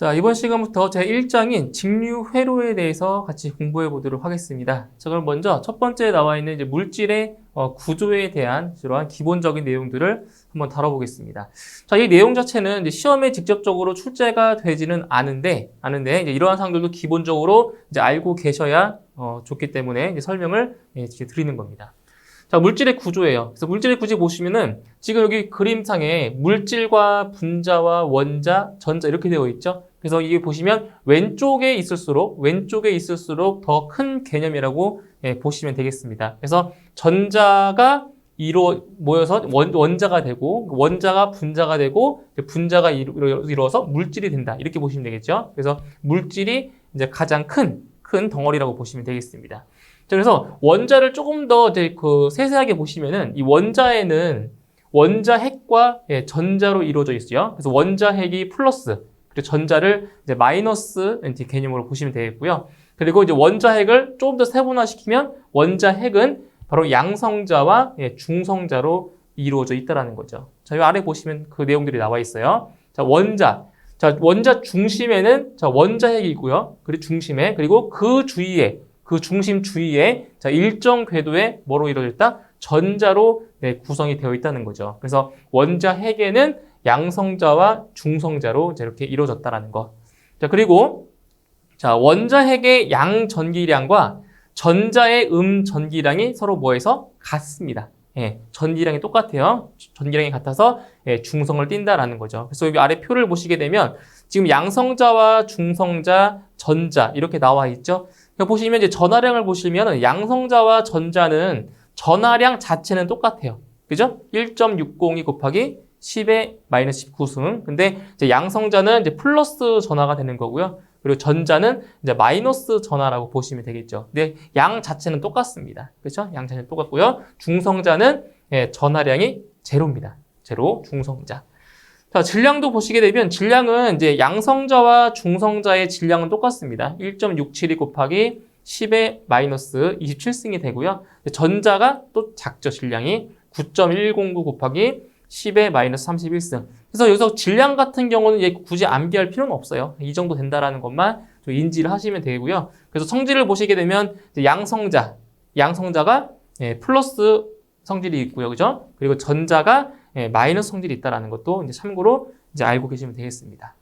자, 이번 시간부터 제 1장인 직류회로에 대해서 같이 공부해 보도록 하겠습니다. 자, 그럼 먼저 첫 번째 나와 있는 이제 물질의 구조에 대한 이러한 기본적인 내용들을 한번 다뤄보겠습니다. 자, 이 내용 자체는 이제 시험에 직접적으로 출제가 되지는 않은데 이제 이러한 사항들도 기본적으로 이제 알고 계셔야 좋기 때문에 이제 설명을 이제 드리는 겁니다. 자, 물질의 구조예요. 그래서 물질의 구조 보시면은 지금 여기 그림상에 물질과 분자와 원자, 전자 이렇게 되어 있죠. 그래서 이게 보시면 왼쪽에 있을수록 더 큰 개념이라고 보시면 되겠습니다. 그래서 전자가 모여서 원자가 되고, 원자가 분자가 되고, 분자가 이루어서 물질이 된다. 이렇게 보시면 되겠죠. 그래서 물질이 이제 가장 큰 덩어리라고 보시면 되겠습니다. 자, 그래서 원자를 조금 더 이제 세세하게 보시면은 이 원자에는 원자핵과 전자로 이루어져 있어요. 그래서 원자핵이 플러스, 그리고 전자를 이제 마이너스 개념으로 보시면 되겠고요. 그리고 이제 원자핵을 조금 더 세분화시키면 원자핵은 바로 양성자와 중성자로 이루어져 있다라는 거죠. 자, 이 아래 보시면 그 내용들이 나와 있어요. 자, 원자 중심에는 원자핵이 있고요. 그리고 중심에, 그리고 그 중심 주위에 일정 궤도에 뭐로 이루어져 있다? 전자로 구성이 되어 있다는 거죠. 그래서 원자핵에는 양성자와 중성자로 이렇게 이루어졌다라는 거. 자, 그리고 원자핵의 양전기량과 전자의 전기량이 서로 뭐해서 같습니다. 전기량이 똑같아요. 전기량이 같아서 중성을 띈다라는 거죠. 그래서 여기 아래 표를 보시게 되면 지금 양성자와 중성자, 전자 이렇게 나와 있죠. 보시면 이제 전하량을 보시면 양성자와 전자는 전하량 자체는 똑같아요. 그죠? 1.602 곱하기 10의 마이너스 19승. 근데 이제 양성자는 이제 플러스 전하가 되는 거고요. 그리고 전자는 이제 마이너스 전하라고 보시면 되겠죠. 근데 양 자체는 똑같습니다. 그렇죠? 양 자체는 똑같고요. 중성자는 전하량이 제로입니다. 제로, 중성자. 자, 질량도 보시게 되면 질량은 이제 양성자와 중성자의 질량은 똑같습니다. 1.672 곱하기 10의 마이너스 27승이 되고요. 전자가 또 작죠, 질량이. 9.109 곱하기 10의 마이너스 31승. 그래서 여기서 질량 같은 경우는 굳이 암기할 필요는 없어요. 이 정도 된다라는 것만 좀 인지를 하시면 되고요. 그래서 성질을 보시게 되면 양성자가 플러스 성질이 있고요. 그죠? 그리고 전자가 마이너스 성질이 있다라는 것도 이제 참고로 이제 알고 계시면 되겠습니다.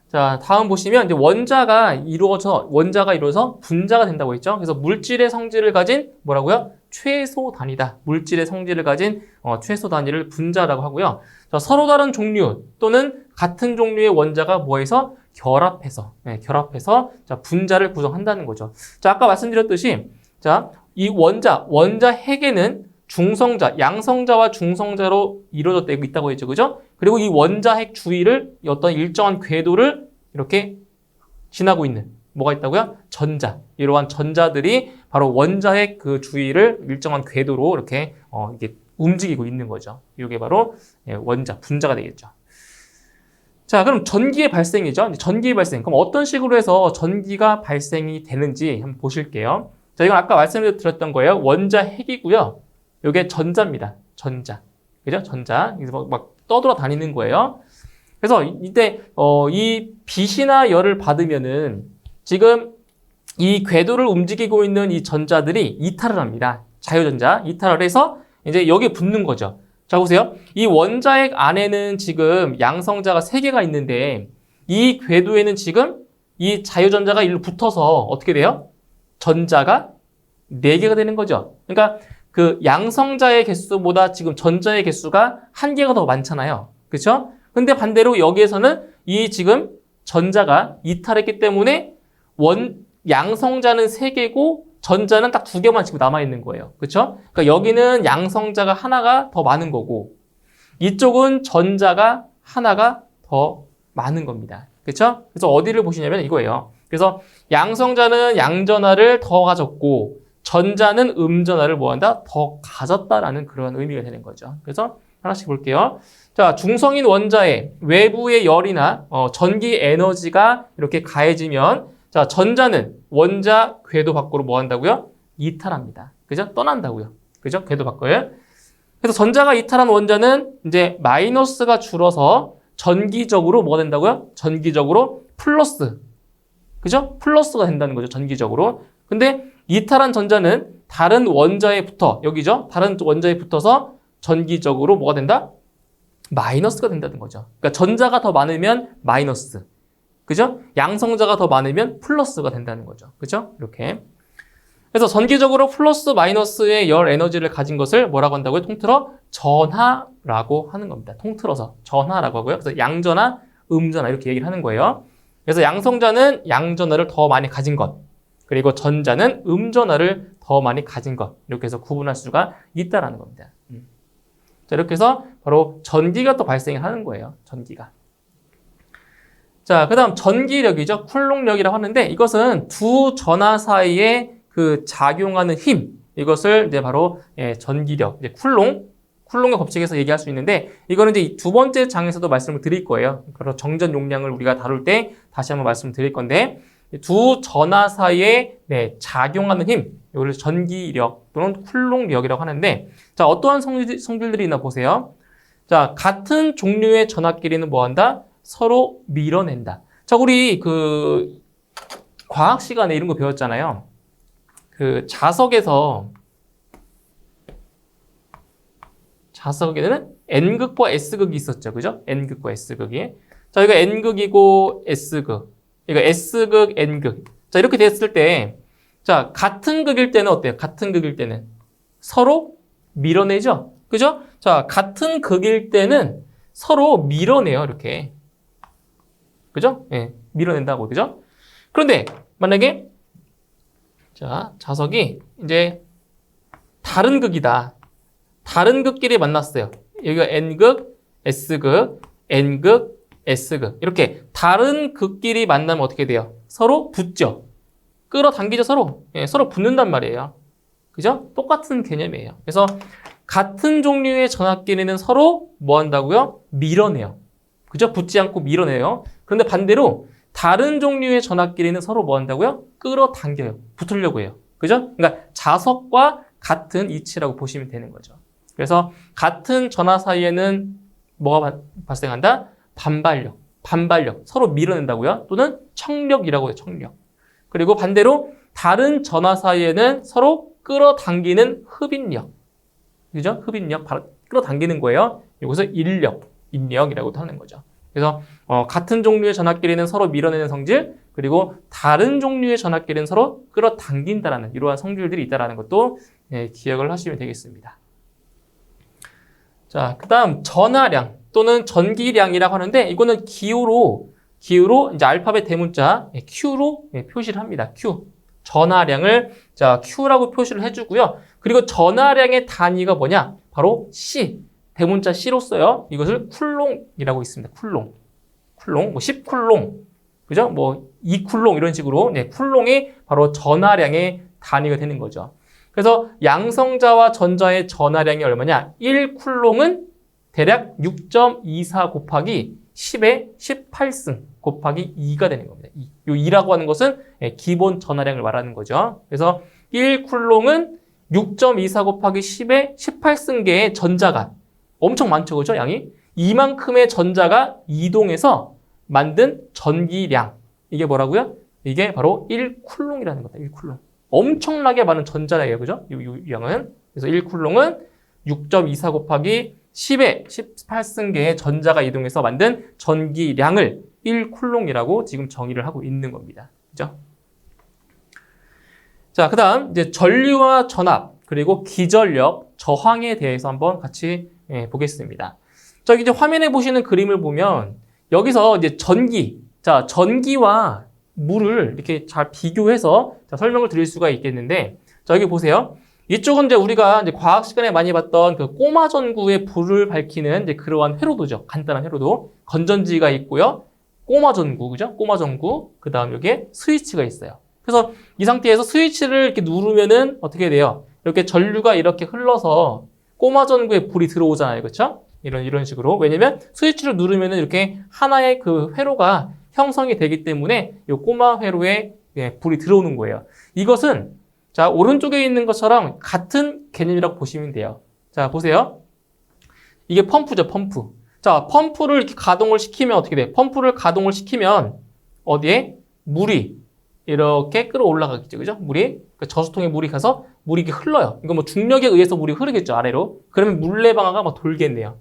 자, 다음 보시면 이제 원자가 이루어서 분자가 된다고 했죠. 그래서 물질의 성질을 가진 뭐라고요? 최소 단위다. 물질의 성질을 가진 최소 단위를 분자라고 하고요. 자, 서로 다른 종류 또는 같은 종류의 원자가 뭐해서 결합해서 분자를 구성한다는 거죠. 자, 아까 말씀드렸듯이 이 원자핵에는 양성자와 중성자로 이루어져 있다고 했죠. 그죠? 그리고 이 원자핵 주위를 어떤 일정한 궤도를 이렇게 지나고 있는 뭐가 있다고요? 이러한 전자들이 바로 원자핵 그 주위를 일정한 궤도로 이렇게 이게 움직이고 있는 거죠. 이게 바로 분자가 되겠죠. 자, 그럼 전기의 발생이죠. 전기의 발생. 그럼 어떤 식으로 해서 전기가 발생이 되는지 한번 보실게요. 자, 이건 아까 말씀드렸던 거예요. 원자핵이고요. 이게 전자입니다. 전자. 그죠? 전자. 그래서 막 떠돌아 다니는 거예요. 그래서 이때 이 빛이나 열을 받으면은 지금 이 궤도를 움직이고 있는 이 전자들이 이탈을 합니다. 자유전자. 이탈을 해서 이제 여기에 붙는 거죠. 자, 보세요. 이 원자핵 안에는 지금 양성자가 3개가 있는데 이 궤도에는 지금 이 자유전자가 일로 붙어서 어떻게 돼요? 전자가 4개가 되는 거죠. 그러니까 그 양성자의 개수보다 지금 전자의 개수가 1개가 더 많잖아요. 그렇죠? 근데 반대로 여기에서는 이 지금 전자가 이탈했기 때문에 양성자는 3개고 전자는 딱 2개만 지금 남아있는 거예요. 그렇죠? 그러니까 여기는 양성자가 하나가 더 많은 거고 이쪽은 전자가 하나가 더 많은 겁니다. 그렇죠? 그래서 어디를 보시냐면 이거예요. 그래서 양성자는 양전하를 더 가졌고 전자는 음전하를 뭐한다? 더 가졌다라는 그런 의미가 되는 거죠. 그래서 하나씩 볼게요. 자, 중성인 원자의 외부의 열이나 전기 에너지가 이렇게 가해지면 자, 전자는 원자 궤도 밖으로 뭐 한다고요? 이탈합니다. 그죠? 떠난다고요. 그죠? 궤도 밖을. 그래서 전자가 이탈한 원자는 이제 마이너스가 줄어서 전기적으로 뭐가 된다고요? 전기적으로 플러스. 그죠? 플러스가 된다는 거죠. 전기적으로. 근데 이탈한 전자는 다른 원자에 붙어. 여기죠? 다른 원자에 붙어서 전기적으로 뭐가 된다? 마이너스가 된다는 거죠. 그러니까 전자가 더 많으면 마이너스. 그죠? 양성자가 더 많으면 플러스가 된다는 거죠. 그죠? 이렇게. 그래서 전기적으로 플러스 마이너스의 열 에너지를 가진 것을 뭐라고 한다고요? 통틀어 전하라고 하는 겁니다. 통틀어서 전하라고 하고요. 그래서 양전하, 음전하 이렇게 얘기를 하는 거예요. 그래서 양성자는 양전하를 더 많이 가진 것, 그리고 전자는 음전하를 더 많이 가진 것, 이렇게 해서 구분할 수가 있다라는 겁니다. 자, 이렇게 해서 바로 전기가 또 발생을 하는 거예요. 전기가. 자, 그 다음 전기력이죠. 쿨롱력이라고 하는데 이것은 두 전하 사이에 그 작용하는 힘, 이것을 이제 바로 전기력, 이제 쿨롱의 법칙에서 얘기할 수 있는데 이거는 이제 두 번째 장에서도 말씀을 드릴 거예요. 그래서 정전 용량을 우리가 다룰 때 다시 한번 말씀드릴 건데 두 전하 사이에 작용하는 힘, 이걸 전기력 또는 쿨롱력이라고 하는데 자, 어떠한 성질들이 있나 보세요. 자, 같은 종류의 전하끼리는 뭐한다? 서로 밀어낸다. 자, 우리 그 과학 시간에 이런 거 배웠잖아요. 그 자석에는 N극과 S극이 있었죠. 그죠? N극과 S극이. 자, 이거 N극이고 S극. 이거 S극, N극. 자, 이렇게 됐을 때, 자, 같은 극일 때는 어때요? 같은 극일 때는 서로 밀어내죠? 그죠? 자, 같은 극일 때는 서로 밀어내요. 이렇게. 그죠? 예, 밀어낸다고. 그죠? 그런데 만약에 자, 자석이 이제 다른 극이다. 다른 극끼리 만났어요. 여기가 N극, S극, N극, S극. 이렇게 다른 극끼리 만나면 어떻게 돼요? 서로 붙죠. 끌어당기죠, 서로. 예, 서로 붙는단 말이에요. 그죠? 똑같은 개념이에요. 그래서 같은 종류의 전하끼리는 서로 뭐 한다고요? 밀어내요. 그죠? 붙지 않고 밀어내요. 그런데 반대로 다른 종류의 전하끼리는 서로 뭐 한다고요? 끌어당겨요. 붙으려고 해요. 그죠? 그러니까 자석과 같은 이치라고 보시면 되는 거죠. 그래서 같은 전하 사이에는 뭐가 발생한다? 반발력. 서로 밀어낸다고요. 또는 청력이라고 해요. 청력. 그리고 반대로 다른 전하 사이에는 서로 끌어당기는 흡인력. 그죠? 흡인력. 끌어당기는 거예요. 이것을 인력이라고도 하는 거죠. 그래서 같은 종류의 전하끼리는 서로 밀어내는 성질, 그리고 다른 종류의 전하끼리는 서로 끌어당긴다라는 이러한 성질들이 있다는 것도 기억을 하시면 되겠습니다. 자, 그 다음 전하량 또는 전기량이라고 하는데 이거는 기호로 이제 알파벳 대문자 Q로 표시를 합니다. Q. 전하량을 자, Q라고 표시를 해주고요. 그리고 전하량의 단위가 뭐냐? 바로 C. 대문자 C로 써요. 이것을 쿨롱이라고 있습니다. 쿨롱, 뭐 10쿨롱, 그죠? 뭐 2쿨롱 이런 식으로 쿨롱이 바로 전하량의 단위가 되는 거죠. 그래서 양성자와 전자의 전하량이 얼마냐? 1쿨롱은 대략 6.24 곱하기 10의 18승 곱하기 2가 되는 겁니다. 이 2라고 하는 것은 기본 전하량을 말하는 거죠. 그래서 1쿨롱은 6.24 곱하기 10의 18승계의 전자가 엄청 많죠, 그죠? 양이. 이만큼의 전자가 이동해서 만든 전기량. 이게 뭐라고요? 이게 바로 1쿨롱이라는 겁니다. 1쿨롱. 엄청나게 많은 전자량이에요, 그죠? 이 양은. 그래서 1쿨롱은 6.24 곱하기 10의 18승계의 전자가 이동해서 만든 전기량을 1쿨롱이라고 지금 정의를 하고 있는 겁니다. 그죠? 자, 그 다음, 이제 전류와 전압, 그리고 기전력, 저항에 대해서 한번 같이 보겠습니다. 저기 이제 화면에 보시는 그림을 보면 여기서 이제 전기와 물을 이렇게 잘 비교해서 설명을 드릴 수가 있겠는데, 자, 여기 보세요. 이쪽은 이제 우리가 이제 과학 시간에 많이 봤던 그 꼬마 전구에 불을 밝히는 이제 그러한 회로도죠. 간단한 회로도. 건전지가 있고요. 꼬마 전구, 그죠? 꼬마 전구. 그 다음 여기에 스위치가 있어요. 그래서 이 상태에서 스위치를 이렇게 누르면은 어떻게 돼요? 이렇게 전류가 이렇게 흘러서 꼬마 전구에 불이 들어오잖아요. 그렇죠? 이런 식으로. 왜냐면 스위치를 누르면은 이렇게 하나의 그 회로가 형성이 되기 때문에 이 꼬마 회로에 불이 들어오는 거예요. 이것은 자, 오른쪽에 있는 것처럼 같은 개념이라고 보시면 돼요. 자, 보세요. 이게 펌프죠, 펌프. 자, 펌프를 이렇게 가동을 시키면 어떻게 돼? 펌프를 가동을 시키면 어디에? 물이 이렇게 끌어올라가겠죠. 그죠? 물이. 그러니까 저수통에 물이 가서 물이 이렇게 흘러요. 이거 뭐 중력에 의해서 물이 흐르겠죠. 아래로. 그러면 물레방아가 막 돌겠네요.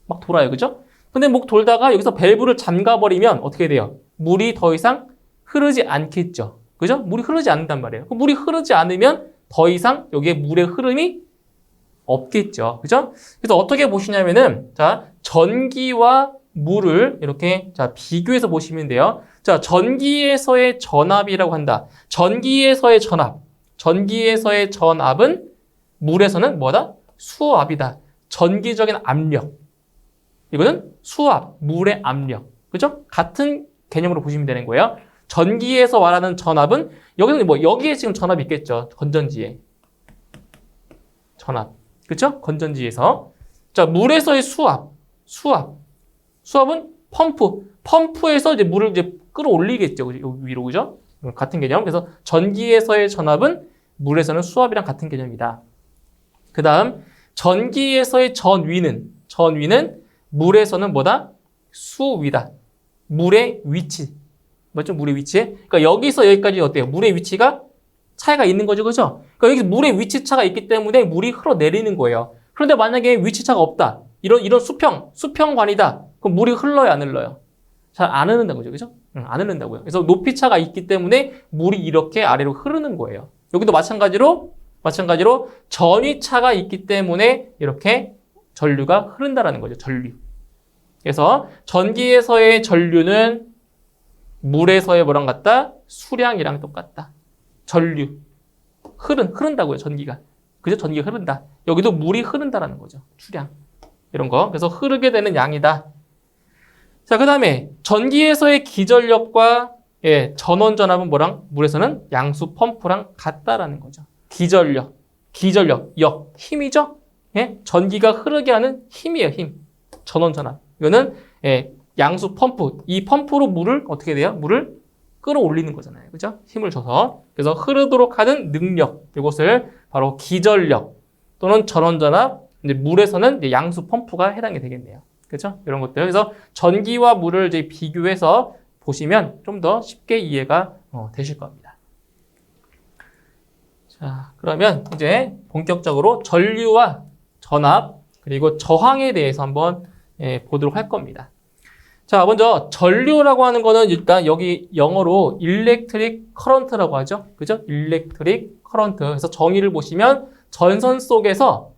막 돌아요. 그죠? 근데 목 돌다가 여기서 밸브를 잠가버리면 어떻게 돼요? 물이 더 이상 흐르지 않겠죠. 그죠? 물이 흐르지 않는단 말이에요. 물이 흐르지 않으면 더 이상 여기에 물의 흐름이 없겠죠. 그죠? 그래서 어떻게 보시냐면은, 자, 전기와 물을 이렇게, 자, 비교해서 보시면 돼요. 자, 전기에서의 전압이라고 한다. 전기에서의 전압. 전기에서의 전압은 물에서는 뭐다? 수압이다. 전기적인 압력. 이거는 수압, 물의 압력. 그죠? 같은 개념으로 보시면 되는 거예요. 전기에서 말하는 전압은 여기는 뭐 여기에 지금 전압이 있겠죠. 건전지에. 전압. 그죠? 건전지에서. 자, 물에서의 수압. 수압은 펌프에서 이제 물을 이제 끌어올리겠죠. 위로. 그죠? 같은 개념. 그래서 전기에서의 전압은 물에서는 수압이랑 같은 개념이다. 그 다음, 전기에서의 전위는 물에서는 뭐다? 수위다. 물의 위치. 맞죠? 물의 위치에. 그러니까 여기서 여기까지 어때요? 물의 위치가 차이가 있는 거죠. 그죠? 그러니까 여기 물의 위치 차가 있기 때문에 물이 흘러내리는 거예요. 그런데 만약에 위치 차가 없다. 이런 수평관이다. 그럼 물이 흘러요, 안 흘러요? 잘 안 흐른다는 거죠. 그죠? 안 흐른다고요. 그래서 높이 차가 있기 때문에 물이 이렇게 아래로 흐르는 거예요. 여기도 마찬가지로 전위 차가 있기 때문에 이렇게 전류가 흐른다라는 거죠. 전류. 그래서 전기에서의 전류는 물에서의 뭐랑 같다? 수량이랑 똑같다. 전류. 흐른다고요, 전기가. 그죠? 전기가 흐른다. 여기도 물이 흐른다라는 거죠. 수량. 이런 거. 그래서 흐르게 되는 양이다. 자, 그 다음에 전기에서의 기전력과 전원전압은 뭐랑? 물에서는 양수 펌프랑 같다라는 거죠. 기전력, 힘이죠? 예? 전기가 흐르게 하는 힘이에요, 힘. 전원전압. 이거는 양수 펌프. 이 펌프로 물을 어떻게 돼요? 물을 끌어올리는 거잖아요. 그죠? 힘을 줘서. 그래서 흐르도록 하는 능력. 이것을 바로 기전력 또는 전원전압. 이제 물에서는 이제 양수 펌프가 해당이 되겠네요. 그죠? 이런 것들. 그래서 전기와 물을 이제 비교해서 보시면 좀 더 쉽게 이해가 되실 겁니다. 자, 그러면 이제 본격적으로 전류와 전압 그리고 저항에 대해서 한번 보도록 할 겁니다. 자, 먼저 전류라고 하는 거는 일단 여기 영어로 일렉트릭 커런트라고 하죠. 그죠? 일렉트릭 커런트. 그래서 정의를 보시면 전선 속에서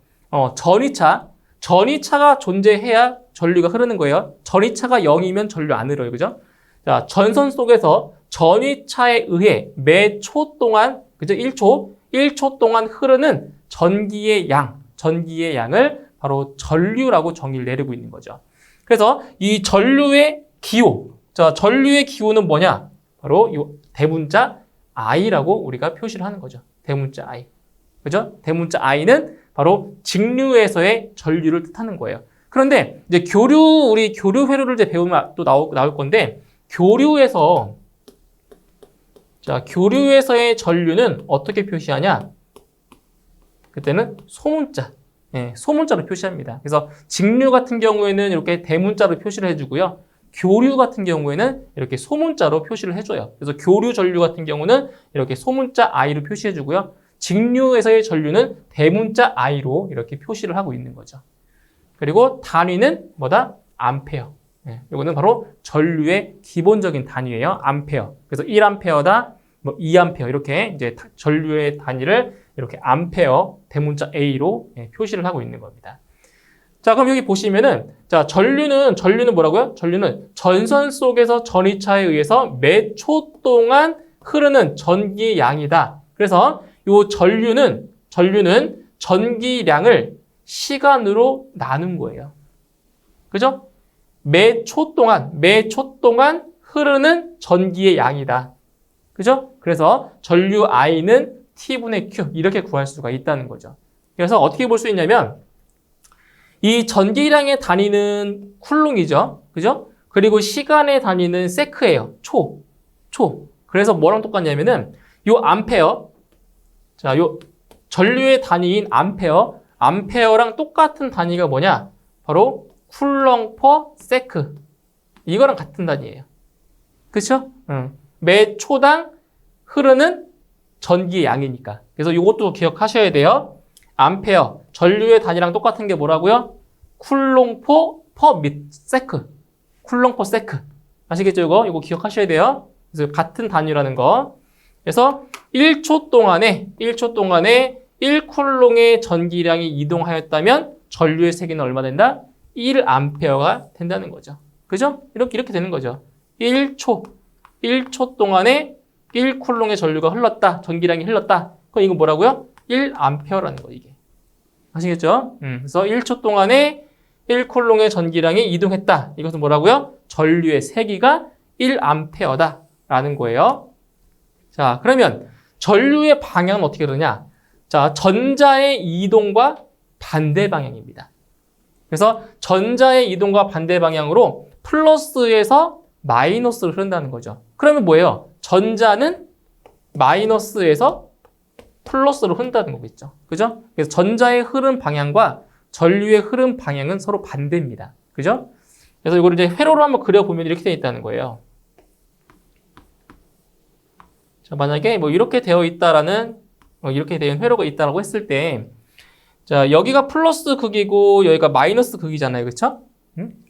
전위차가 존재해야 전류가 흐르는 거예요. 전위차가 0이면 전류 안 흐르요. 그죠? 자, 전선 속에서 전위차에 의해 매 초 동안, 그죠? 1초 동안 흐르는 전기의 양을 바로 전류라고 정의를 내리고 있는 거죠. 그래서 이 전류의 기호. 자, 전류의 기호는 뭐냐? 바로 이 대문자 I라고 우리가 표시를 하는 거죠. 대문자 I. 그죠? 대문자 I는 바로 직류에서의 전류를 뜻하는 거예요. 그런데 이제 우리 교류 회로를 이제 배우면 또 나올 건데, 교류에서의 전류는 어떻게 표시하냐? 그때는 소문자. 소문자로 표시합니다. 그래서 직류 같은 경우에는 이렇게 대문자로 표시를 해주고요. 교류 같은 경우에는 이렇게 소문자로 표시를 해줘요. 그래서 교류 전류 같은 경우는 이렇게 소문자 I로 표시해주고요. 직류에서의 전류는 대문자 I로 이렇게 표시를 하고 있는 거죠. 그리고 단위는 뭐다? 암페어. 이거는 바로 전류의 기본적인 단위예요. 암페어. 그래서 1암페어다, 2암페어 이렇게 이제 전류의 단위를 이렇게 암페어 대문자 A로 표시를 하고 있는 겁니다. 자, 그럼 여기 보시면은 자, 전류는 뭐라고요? 전류는 전선 속에서 전위차에 의해서 매 초 동안 흐르는 전기의 양이다. 그래서 이 전류는 전기량을 시간으로 나눈 거예요. 그죠? 매 초 동안 흐르는 전기의 양이다. 그죠? 그래서 전류 I는 T분의 Q 이렇게 구할 수가 있다는 거죠. 그래서 어떻게 볼 수 있냐면 이 전기량의 단위는 쿨롱이죠. 그죠? 그리고 시간의 단위는 세크예요. 초. 그래서 뭐랑 똑같냐면은 요 암페어. 자, 요 전류의 단위인 암페어랑 똑같은 단위가 뭐냐? 바로 쿨롱 퍼 세크. 이거랑 같은 단위예요. 그쵸? 매 초당 흐르는 전기의 양이니까. 그래서 이것도 기억하셔야 돼요. 암페어, 전류의 단위랑 똑같은 게 뭐라고요? 쿨롱 퍼 세크. 쿨롱 퍼 세크. 아시겠죠? 이거 기억하셔야 돼요. 그래서 같은 단위라는 거. 그래서 1초 동안에 1쿨롱의 전기량이 이동하였다면 전류의 세기는 얼마 된다? 1암페어가 된다는 거죠. 그죠? 이렇게 되는 거죠. 1초 동안에 1쿨롱의 전류가 흘렀다. 전기량이 흘렀다. 그럼 이거 뭐라고요? 1암페어라는 거, 이게. 아시겠죠? 그래서 1초 동안에 1쿨롱의 전기량이 이동했다. 이것은 뭐라고요? 전류의 세기가 1암페어다. 라는 거예요. 자, 그러면 전류의 방향은 어떻게 되느냐? 자, 전자의 이동과 반대 방향입니다. 그래서 전자의 이동과 반대 방향으로 플러스에서 마이너스로 흐른다는 거죠. 그러면 뭐예요? 전자는 마이너스에서 플러스로 흐른다는 거겠죠. 그죠? 그래서 전자의 흐름 방향과 전류의 흐름 방향은 서로 반대입니다. 그죠? 그래서 이걸 이제 회로로 한번 그려보면 이렇게 되어 있다는 거예요. 자, 만약에 뭐 이렇게 되어 있다라는, 이렇게 된 회로가 있다라고 했을 때, 자, 여기가 플러스 극이고 여기가 마이너스 극이잖아요. 그쵸?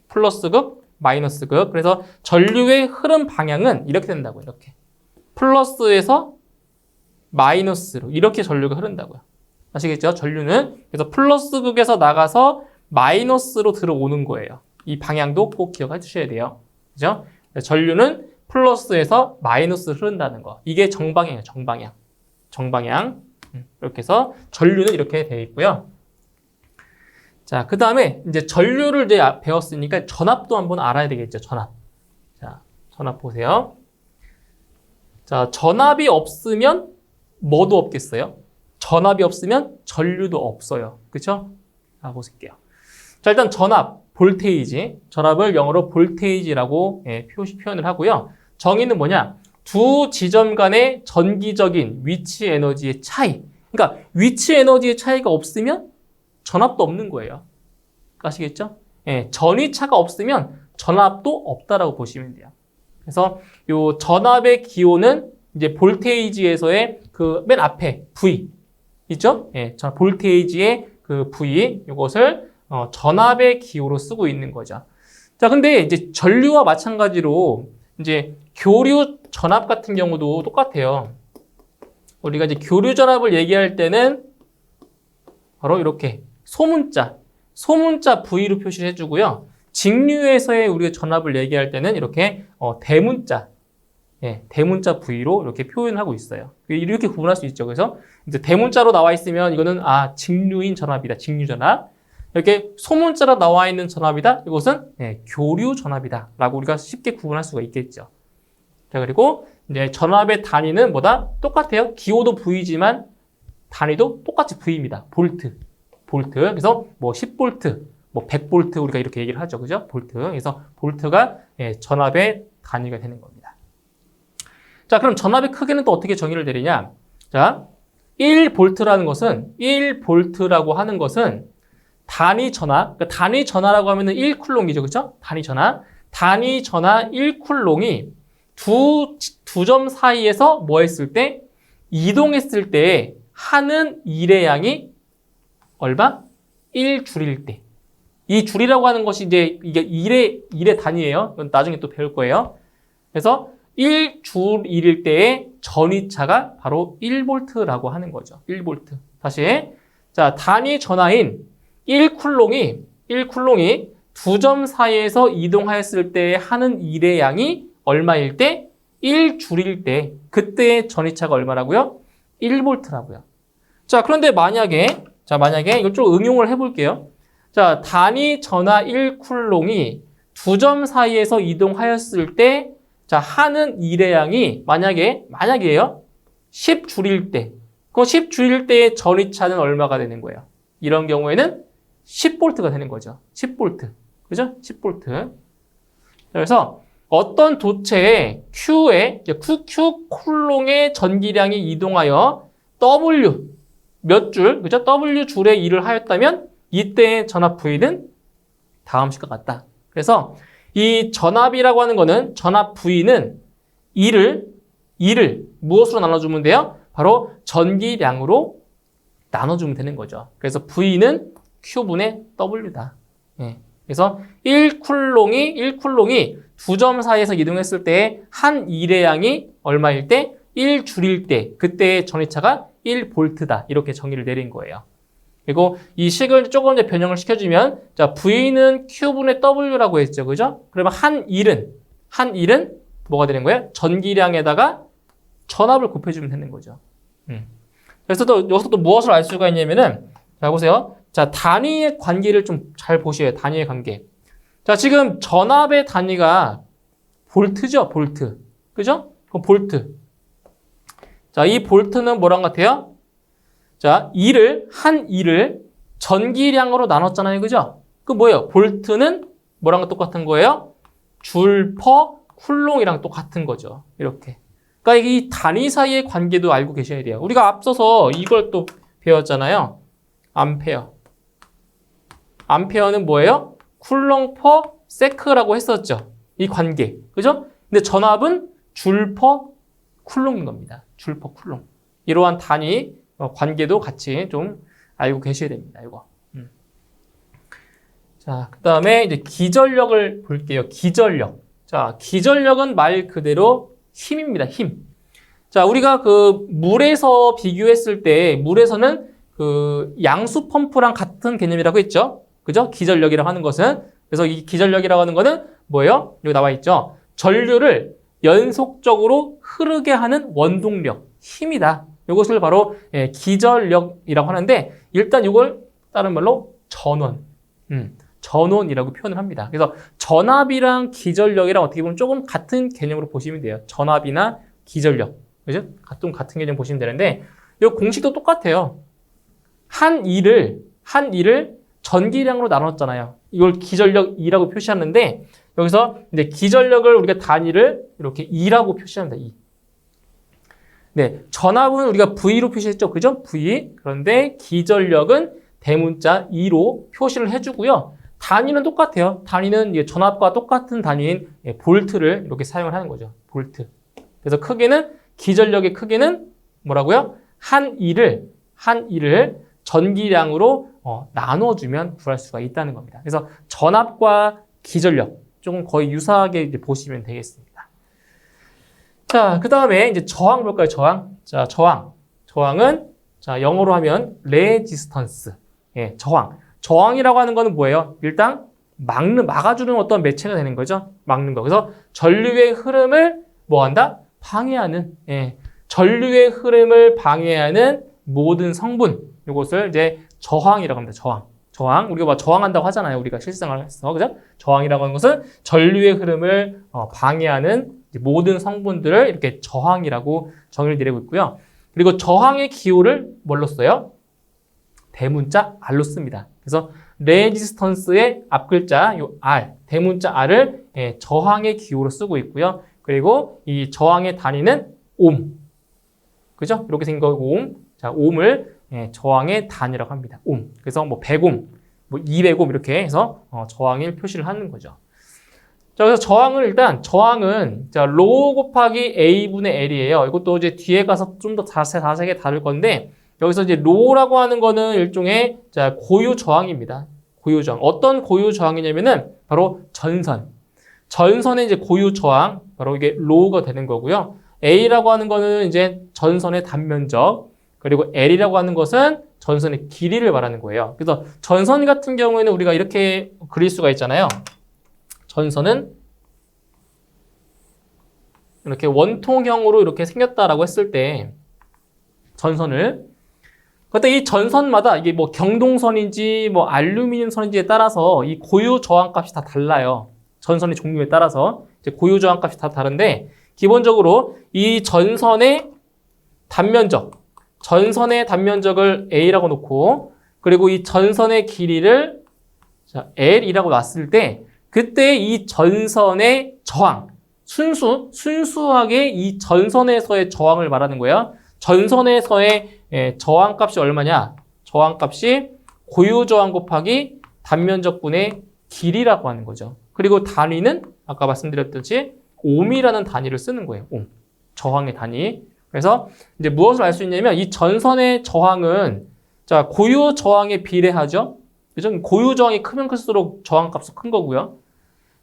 플러스 극, 마이너스 극. 그래서 전류의 흐름 방향은 이렇게 된다고요. 이렇게. 플러스에서 마이너스로 이렇게 전류가 흐른다고요. 아시겠죠? 전류는 그래서 플러스 극에서 나가서 마이너스로 들어오는 거예요. 이 방향도 꼭 기억해 주셔야 돼요. 그죠? 전류는 플러스에서 마이너스로 흐른다는 거. 이게 정방향이에요. 정방향. 이렇게 해서 전류는 이렇게 되어 있고요. 자, 그 다음에 이제 전류를 이제 배웠으니까 전압도 한번 알아야 되겠죠. 전압. 자, 전압 보세요. 자, 전압이 없으면 뭐도 없겠어요? 전압이 없으면 전류도 없어요. 그쵸? 자, 보실게요. 자, 일단 전압, 볼테이지. 전압을 영어로 볼테이지라고 표현을 하고요. 정의는 뭐냐? 두 지점 간의 전기적인 위치 에너지의 차이. 그러니까 위치 에너지의 차이가 없으면 전압도 없는 거예요. 아시겠죠? 예, 전위차가 없으면 전압도 없다라고 보시면 돼요. 그래서 요 전압의 기호는 이제 볼테이지에서의 그 맨 앞에 V 있죠? 예, 볼테이지의 그 V 이것을 전압의 기호로 쓰고 있는 거죠. 자, 근데 이제 전류와 마찬가지로 이제 교류 전압 같은 경우도 똑같아요. 우리가 이제 교류 전압을 얘기할 때는 바로 이렇게 소문자 V로 표시를 해주고요. 직류에서의 우리가 전압을 얘기할 때는 이렇게 대문자 V로 이렇게 표현하고 있어요. 이렇게 구분할 수 있죠. 그래서 이제 대문자로 나와 있으면 이거는 직류인 전압이다. 직류 전압. 이렇게 소문자로 나와 있는 전압이다. 이것은 교류 전압이다. 라고 우리가 쉽게 구분할 수가 있겠죠. 자, 그리고 이제 전압의 단위는 뭐다? 똑같아요. 기호도 V지만 단위도 똑같이 V입니다. 볼트. 그래서 뭐 10볼트, 뭐 100볼트 우리가 이렇게 얘기를 하죠. 그죠? 볼트. 그래서 볼트가 전압의 단위가 되는 겁니다. 자, 그럼 전압의 크기는 또 어떻게 정의를 내리냐? 자, 1볼트라고 하는 것은 단위 전압, 그러니까 단위 전하라고 하면은 1쿨롱이죠. 그죠? 단위 전하 1쿨롱이 두 점 사이에서 뭐 했을 때? 이동했을 때 하는 일의 양이 얼마? 1줄일 때. 이 줄이라고 하는 것이 이제 이게 일의 단위예요. 이건 나중에 또 배울 거예요. 그래서 1줄일 때의 전위차가 바로 1볼트라고 하는 거죠. 1볼트. 다시. 자, 단위 전하인 1쿨롱이 두 점 사이에서 이동하였을 때 하는 일의 양이 얼마일 때? 1줄일 때. 그때의 전위차가 얼마라고요? 1볼트라고요. 자, 그런데 만약에 이걸 좀 응용을 해볼게요. 자, 단위 전하 1쿨롱이 두 점 사이에서 이동하였을 때, 자, 하는 일의 양이 만약에요. 10줄일 때. 그 10줄일 때의 전위차는 얼마가 되는 거예요? 이런 경우에는 10볼트가 되는 거죠. 10볼트. 그죠? 10볼트. 그래서 어떤 도체에 Q 쿨롱의 전기량이 이동하여 W 몇 줄, 그죠? W 줄의 일을 하였다면 이때의 전압 V는 다음 식과 같다. 그래서 이 전압이라고 하는 거는 전압 V는 E를 무엇으로 나눠주면 돼요? 바로 전기량으로 나눠주면 되는 거죠. 그래서 V는 Q분의 W다. 예. 그래서 1쿨롱이 두 점 사이에서 이동했을 때 한 일의 얼마일 때? 1줄일 때, 그때의 전위차가 1V다. 이렇게 정의를 내린 거예요. 그리고 이 식을 조금 더 변형을 시켜주면, 자, V는 Q분의 W라고 했죠. 그죠? 그러면 한 일은 뭐가 되는 거예요? 전기량에다가 전압을 곱해주면 되는 거죠. 그래서 또 여기서 또 무엇을 알 수가 있냐면은, 자, 보세요. 자, 단위의 관계를 좀 잘 보셔요. 단위의 관계. 자, 지금 전압의 단위가 볼트죠, 볼트. 그죠? 그럼 볼트. 자, 이 볼트는 뭐랑 같아요? 자, 한 일을 전기량으로 나눴잖아요. 그죠? 그 뭐예요? 볼트는 뭐랑 똑같은 거예요? 줄 퍼 쿨롱이랑 똑같은 거죠. 이렇게. 그러니까 이 단위 사이의 관계도 알고 계셔야 돼요. 우리가 앞서서 이걸 또 배웠잖아요. 암페어. 암페어는 뭐예요? 쿨롱 퍼 세크라고 했었죠. 이 관계. 그죠? 근데 전압은 줄 퍼 쿨롱인 겁니다. 줄 퍼 쿨롱. 이러한 단위 관계도 같이 좀 알고 계셔야 됩니다. 이거. 자, 그 다음에 이제 기전력을 볼게요. 기전력. 자, 기전력은 말 그대로 힘입니다. 힘. 자, 우리가 그 물에서 비교했을 때 물에서는 그 양수 펌프랑 같은 개념이라고 했죠. 그죠? 기전력이라고 하는 것은. 그래서 이 기전력이라고 하는 거는 뭐예요? 여기 나와 있죠. 전류를 연속적으로 흐르게 하는 원동력, 힘이다. 이것을 바로 기전력이라고 하는데 일단 이걸 다른 말로 전원이라고 표현을 합니다. 그래서 전압이랑 기전력이랑 어떻게 보면 조금 같은 개념으로 보시면 돼요. 전압이나 기전력. 그죠? 같은 개념 보시면 되는데 이 공식도 똑같아요. 한 일을 전기량으로 나눴잖아요. 이걸 기전력 2라고 표시하는데 여기서 이제 기전력을 우리가 단위를 이렇게 2라고 표시합니다. 2. 네, 전압은 우리가 V로 표시했죠. 그죠? V. 그런데 기전력은 대문자 2로 표시를 해주고요. 단위는 똑같아요. 단위는 전압과 똑같은 단위인 볼트를 이렇게 사용을 하는 거죠. 볼트. 그래서 기전력의 크기는 뭐라고요? 한 일을 전기량으로 나눠주면 구할 수가 있다는 겁니다. 그래서 전압과 기전력 조금 거의 유사하게 이제 보시면 되겠습니다. 자, 그 다음에 이제 저항 볼까요? 저항. 자, 저항은 자 영어로 하면 resistance. 예, 저항. 저항이라고 하는 거는 뭐예요? 일단 막아주는 어떤 매체가 되는 거죠. 막는 거. 그래서 전류의 흐름을 뭐한다? 방해하는. 예, 전류의 흐름을 방해하는 모든 성분. 이것을 이제 저항이라고 합니다. 저항. 우리가 뭐 저항한다고 하잖아요. 우리가 실생활에서. 그죠? 저항이라고 하는 것은 전류의 흐름을 방해하는 모든 성분들을 이렇게 저항이라고 정의를 내리고 있고요. 그리고 저항의 기호를 뭘로 써요? 대문자 R로 씁니다. 그래서 레지스턴스의 앞글자 요 R, 대문자 R을 저항의 기호로 쓰고 있고요. 그리고 이 저항의 단위는 옴. 그죠? 이렇게 생긴 거 옴. 자, 옴을 저항의 단위라고 합니다. 옴. 그래서 뭐 100옴, 뭐 200옴 이렇게 해서 저항을 표시를 하는 거죠. 자, 그래서 저항은 자, 로 곱하기 A분의 L이에요. 이것도 이제 뒤에 가서 좀 더 자세하게 다룰 건데 여기서 이제 로라고 하는 거는 일종의 자, 고유 저항입니다. 고유 저항. 어떤 고유 저항이냐면은 바로 전선의 이제 고유 저항, 바로 이게 로가 되는 거고요. A라고 하는 거는 이제 전선의 단면적, 그리고 L이라고 하는 것은 전선의 길이를 말하는 거예요. 그래서 전선 같은 경우에는 우리가 이렇게 그릴 수가 있잖아요. 전선은 이렇게 원통형으로 이렇게 생겼다라고 했을 때 전선을 그때 이 전선마다 이게 뭐 경동선인지 뭐 알루미늄 선인지에 따라서 이 고유 저항값이 다 달라요. 전선의 종류에 따라서 이제 고유 저항값이 다 다른데 기본적으로 이 전선의 단면적을 A라고 놓고 그리고 이 전선의 길이를 자, L이라고 놨을 때 그때 이 전선의 저항 순수하게 이 전선에서의 저항을 말하는 거예요. 전선에서의 저항값이 얼마냐? 저항값이 고유 저항 곱하기 단면적분의 길이라고 하는 거죠. 그리고 단위는 아까 말씀드렸듯이 옴이라는 단위를 쓰는 거예요. 옴. 저항의 단위. 그래서 이제 무엇을 알 수 있냐면 이 전선의 저항은 자, 고유 저항에 비례하죠. 그죠? 고유 저항이 크면 클수록 저항값은 큰 거고요.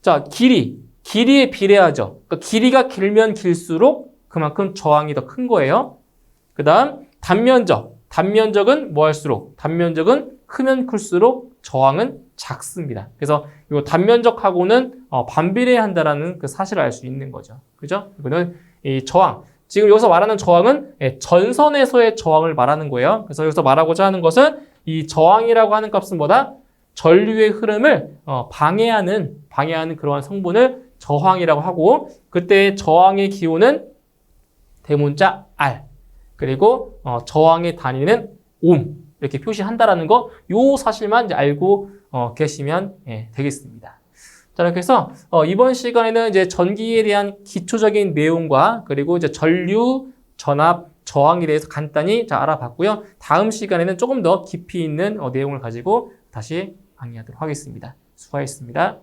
자, 길이에 비례하죠. 그러니까 길이가 길면 길수록 그만큼 저항이 더 큰 거예요. 그다음 단면적은 뭐 할수록 단면적은 크면 클수록 저항은 작습니다. 그래서 이 단면적하고는 반비례한다라는 그 사실을 알 수 있는 거죠. 그죠? 이거는 이 저항. 지금 여기서 말하는 저항은 전선에서의 저항을 말하는 거예요. 그래서 여기서 말하고자 하는 것은 이 저항이라고 하는 값은 뭐다? 전류의 흐름을 방해하는 그러한 성분을 저항이라고 하고 그때 저항의 기호는 대문자 R 그리고 저항의 단위는 옴 이렇게 표시한다라는 거 요 사실만 이제 알고 계시면 되겠습니다. 자, 이렇게 해서 이번 시간에는 이제 전기에 대한 기초적인 내용과 그리고 이제 전류, 전압, 저항에 대해서 간단히 알아봤고요. 다음 시간에는 조금 더 깊이 있는 내용을 가지고 다시 강의하도록 하겠습니다. 수고하셨습니다.